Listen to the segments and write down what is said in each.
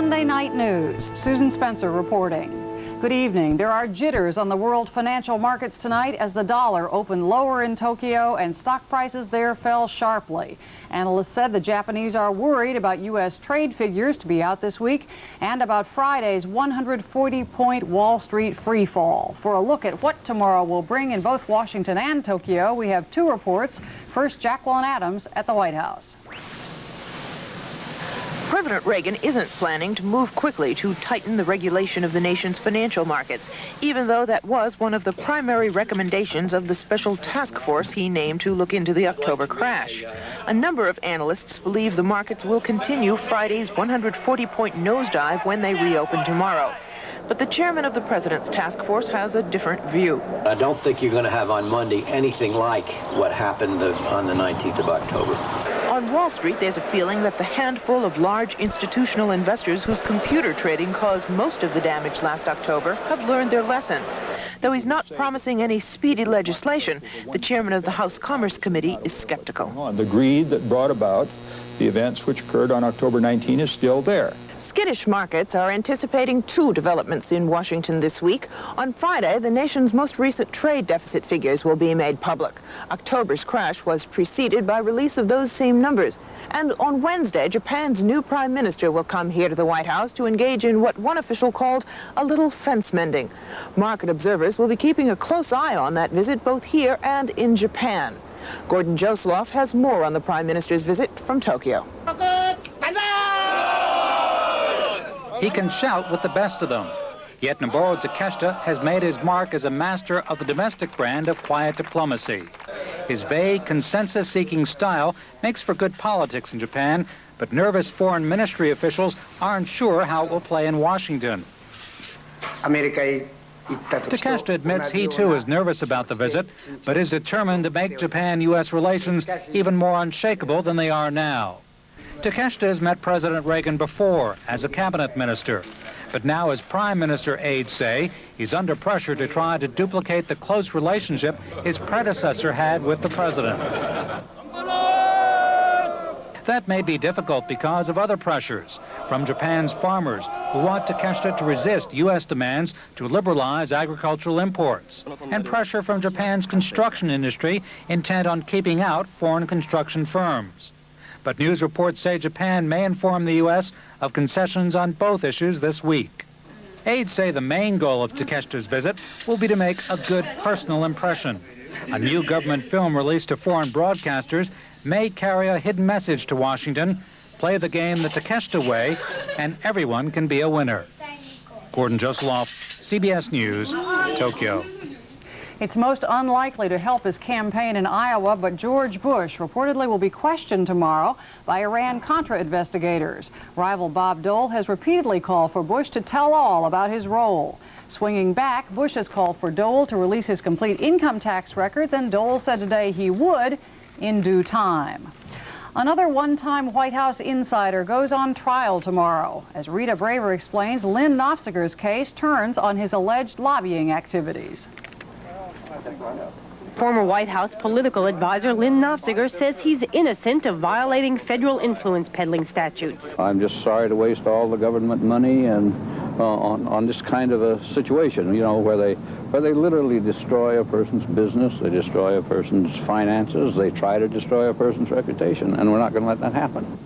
Sunday night news. Susan Spencer reporting. Good evening. There are jitters on the world financial markets tonight as the dollar opened lower in Tokyo and stock prices there fell sharply. Analysts said the Japanese are worried about U.S. trade figures to be out this week and about Friday's 140-point Wall Street freefall. For a look at what tomorrow will bring in both Washington and Tokyo, we have two reports. First, Jacqueline Adams at the White House. President Reagan isn't planning to move quickly to tighten the regulation of the nation's financial markets, even though that was one of the primary recommendations of the special task force he named to look into the October crash. A number of analysts believe the markets will continue Friday's 140-point nosedive when they reopen tomorrow. But the chairman of the president's task force has a different view. I don't think you're going to have on Monday anything like what happened on the 19th of October. On Wall Street, there's a feeling that the handful of large institutional investors whose computer trading caused most of the damage last October have learned their lesson. Though he's not promising any speedy legislation, the chairman of the House Commerce Committee is skeptical. The greed that brought about the events which occurred on October 19 is still there. Skittish markets are anticipating two developments in Washington this week. On Friday, the nation's most recent trade deficit figures will be made public. October's crash was preceded by release of those same numbers. And on Wednesday, Japan's new prime minister will come here to the White House to engage in what one official called a little fence mending. Market observers will be keeping a close eye on that visit both here and in Japan. Gordon Josloff has more on the prime minister's visit from Tokyo. He can shout with the best of them. Yet Noboru Takeshita has made his mark as a master of the domestic brand of quiet diplomacy. His vague, consensus-seeking style makes for good politics in Japan, but nervous foreign ministry officials aren't sure how it will play in Washington. Takeshita admits he too is nervous about the visit, but is determined to make Japan-U.S. relations even more unshakable than they are now. Takeshita has met President Reagan before as a cabinet minister, but now as prime minister aides say he's under pressure to try to duplicate the close relationship his predecessor had with the president. That may be difficult because of other pressures from Japan's farmers who want Takeshita to resist U.S. demands to liberalize agricultural imports, and pressure from Japan's construction industry intent on keeping out foreign construction firms. But news reports say Japan may inform the U.S. of concessions on both issues this week. Aides say the main goal of Takeshita's visit will be to make a good personal impression. A new government film released to foreign broadcasters may carry a hidden message to Washington: play the game the Takeshita way, and everyone can be a winner. Gordon Josloff, CBS News, Tokyo. It's most unlikely to help his campaign in Iowa, but George Bush reportedly will be questioned tomorrow by Iran-Contra investigators. Rival Bob Dole has repeatedly called for Bush to tell all about his role. Swinging back, Bush has called for Dole to release his complete income tax records, and Dole said today he would in due time. Another one-time White House insider goes on trial tomorrow. As Rita Braver explains, Lynn Nofziger's case turns on his alleged lobbying activities. Former White House political advisor Lynn Nofziger says he's innocent of violating federal influence peddling statutes. I'm just sorry to waste all the government money and on this kind of a situation, you know, where they literally destroy a person's business, they destroy a person's finances, they try to destroy a person's reputation, and we're not going to let that happen.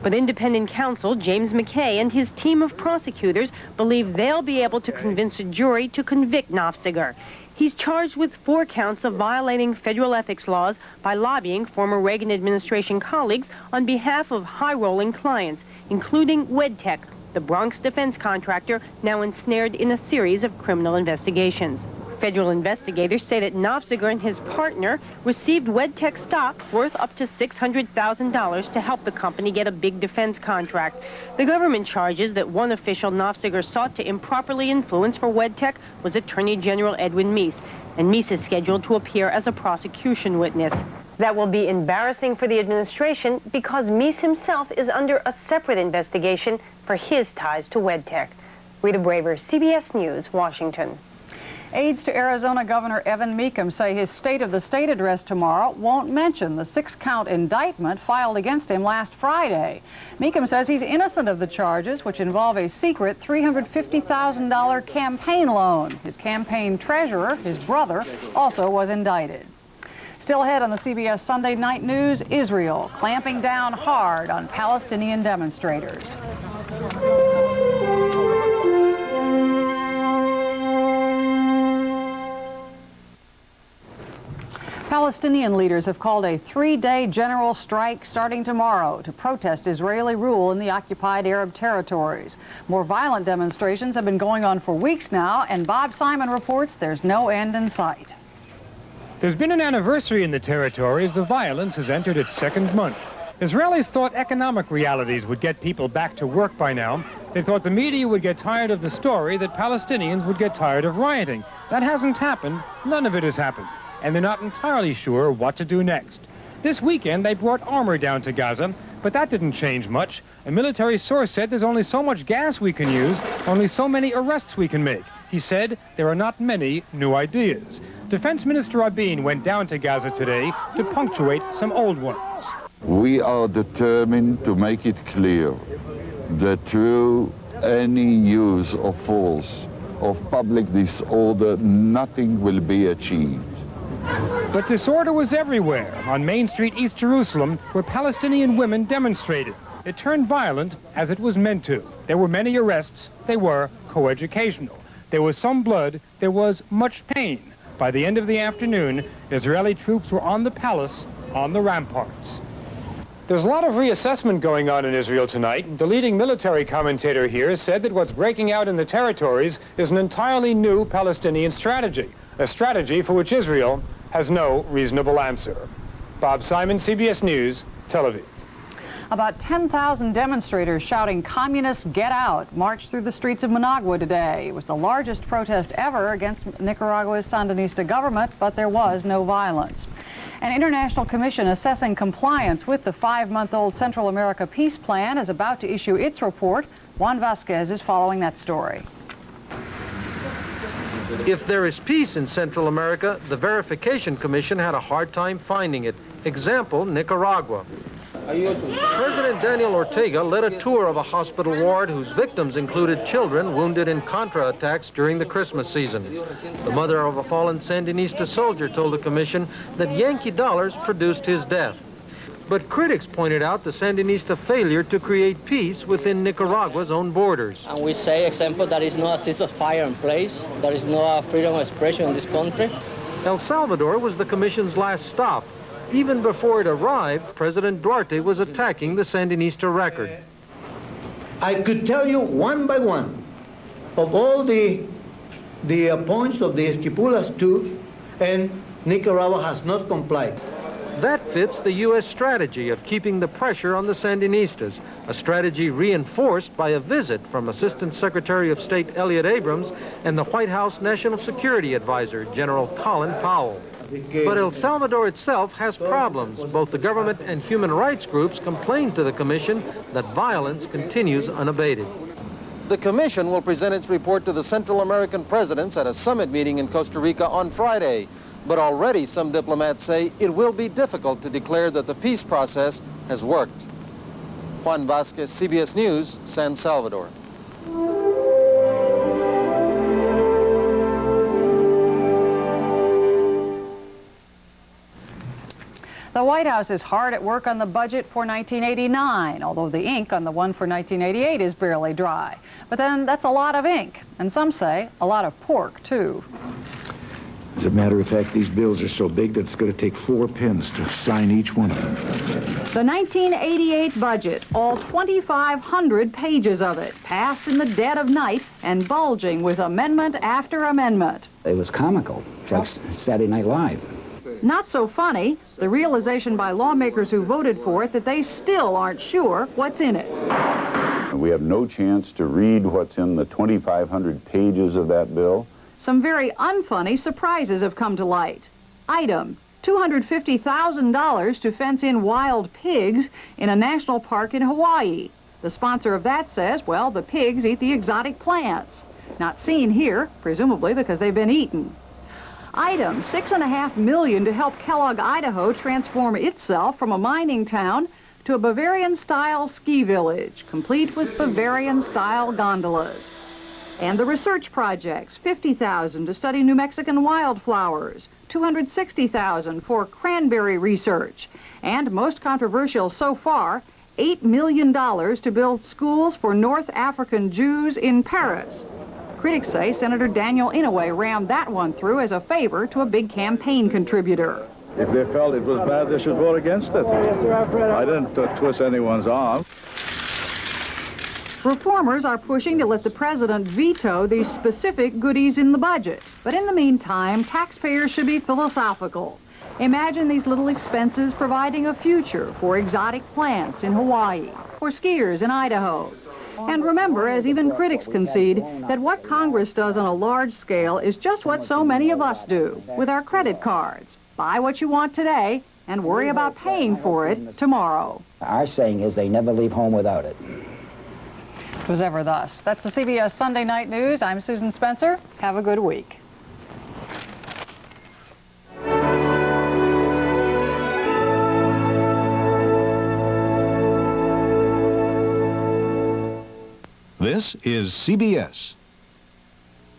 But independent counsel James McKay and his team of prosecutors believe they'll be able to convince a jury to convict Nofziger. He's charged with 4 counts of violating federal ethics laws by lobbying former Reagan administration colleagues on behalf of high-rolling clients, including WedTech, the Bronx defense contractor now ensnared in a series of criminal investigations. Federal investigators say that Nofziger and his partner received WedTech stock worth up to $600,000 to help the company get a big defense contract. The government charges that one official Nofziger sought to improperly influence for WedTech was Attorney General Edwin Meese, and Meese is scheduled to appear as a prosecution witness. That will be embarrassing for the administration because Meese himself is under a separate investigation for his ties to WedTech. Rita Braver, CBS News, Washington. Aides to Arizona Governor Evan Mecham say his State of the State address tomorrow won't mention the 6-count indictment filed against him last Friday. Mecham says he's innocent of the charges, which involve a secret $350,000 campaign loan. His campaign treasurer, his brother, also was indicted. Still ahead on the CBS Sunday Night News, Israel clamping down hard on Palestinian demonstrators. Palestinian leaders have called a 3-day general strike starting tomorrow to protest Israeli rule in the occupied Arab territories. More violent demonstrations have been going on for weeks now, and Bob Simon reports there's no end in sight. There's been an anniversary in the territory as the violence has entered its 2nd month. Israelis thought economic realities would get people back to work by now. They thought the media would get tired of the story that Palestinians would get tired of rioting. That hasn't happened. None of it has happened. And they're not entirely sure what to do next. This weekend, they brought armor down to Gaza, but that didn't change much. A military source said there's only so much gas we can use, only so many arrests we can make. He said there are not many new ideas. Defense Minister Rabin went down to Gaza today to punctuate some old ones. We are determined to make it clear that through any use of force, of public disorder, nothing will be achieved. But disorder was everywhere on Main Street, East Jerusalem, where Palestinian women demonstrated. It turned violent as it was meant to. There were many arrests. They were coeducational. There was some blood. There was much pain. By the end of the afternoon, Israeli troops were on the palace, on the ramparts. There's a lot of reassessment going on in Israel tonight. The leading military commentator here said that what's breaking out in the territories is an entirely new Palestinian strategy, a strategy for which Israel has no reasonable answer. Bob Simon, CBS News, Tel Aviv. About 10,000 demonstrators shouting "Communists, get out!" marched through the streets of Managua today. It was the largest protest ever against Nicaragua's Sandinista government, but there was no violence. An international commission assessing compliance with the 5-month-old Central America Peace Plan is about to issue its report. Juan Vasquez is following that story. If there is peace in Central America, the Verification Commission had a hard time finding it. Example, Nicaragua. President Daniel Ortega led a tour of a hospital ward whose victims included children wounded in Contra attacks during the Christmas season. The mother of a fallen Sandinista soldier told the commission that Yankee dollars produced his death. But critics pointed out the Sandinista failure to create peace within Nicaragua's own borders. And we say, example, there is no ceasefire in place. There is no freedom of expression in this country. El Salvador was the commission's last stop. Even before it arrived, President Duarte was attacking the Sandinista record. I could tell you one by one of all the points of the Esquipulas II, and Nicaragua has not complied. That fits the U.S. strategy of keeping the pressure on the Sandinistas, a strategy reinforced by a visit from Assistant Secretary of State Elliott Abrams and the White House National Security Advisor, General Colin Powell. But El Salvador itself has problems. Both the government and human rights groups complain to the commission that violence continues unabated. The commission will present its report to the Central American presidents at a summit meeting in Costa Rica on Friday. But already some diplomats say it will be difficult to declare that the peace process has worked. Juan Vasquez, CBS News, San Salvador. The White House is hard at work on the budget for 1989, although the ink on the one for 1988 is barely dry. But then that's a lot of ink, and some say a lot of pork, too. As a matter of fact, these bills are so big that it's going to take 4 pens to sign each one of them. The 1988 budget, all 2,500 pages of it, passed in the dead of night and bulging with amendment after amendment. It was comical. It's like Saturday Night Live. Not so funny, the realization by lawmakers who voted for it that they still aren't sure what's in it. We have no chance to read what's in the 2,500 pages of that bill. Some very unfunny surprises have come to light. Item, $250,000 to fence in wild pigs in a national park in Hawaii. The sponsor of that says, well, the pigs eat the exotic plants. Not seen here, presumably because they've been eaten. Item, $6.5 million to help Kellogg, Idaho transform itself from a mining town to a Bavarian-style ski village, complete with Bavarian-style gondolas. And the research projects, $50,000 to study New Mexican wildflowers, $260,000 for cranberry research, and most controversial so far, $8 million to build schools for North African Jews in Paris. Critics say Senator Daniel Inouye rammed that one through as a favor to a big campaign contributor. If they felt it was bad, they should vote against it. I didn't twist anyone's arm. Reformers are pushing to let the president veto these specific goodies in the budget. But in the meantime, taxpayers should be philosophical. Imagine these little expenses providing a future for exotic plants in Hawaii, for skiers in Idaho. And remember, as even critics concede, that what Congress does on a large scale is just what so many of us do with our credit cards. Buy what you want today and worry about paying for it tomorrow. Our saying is they never leave home without it. It was ever thus. That's the CBS Sunday Night News. I'm Susan Spencer. Have a good week. This is CBS.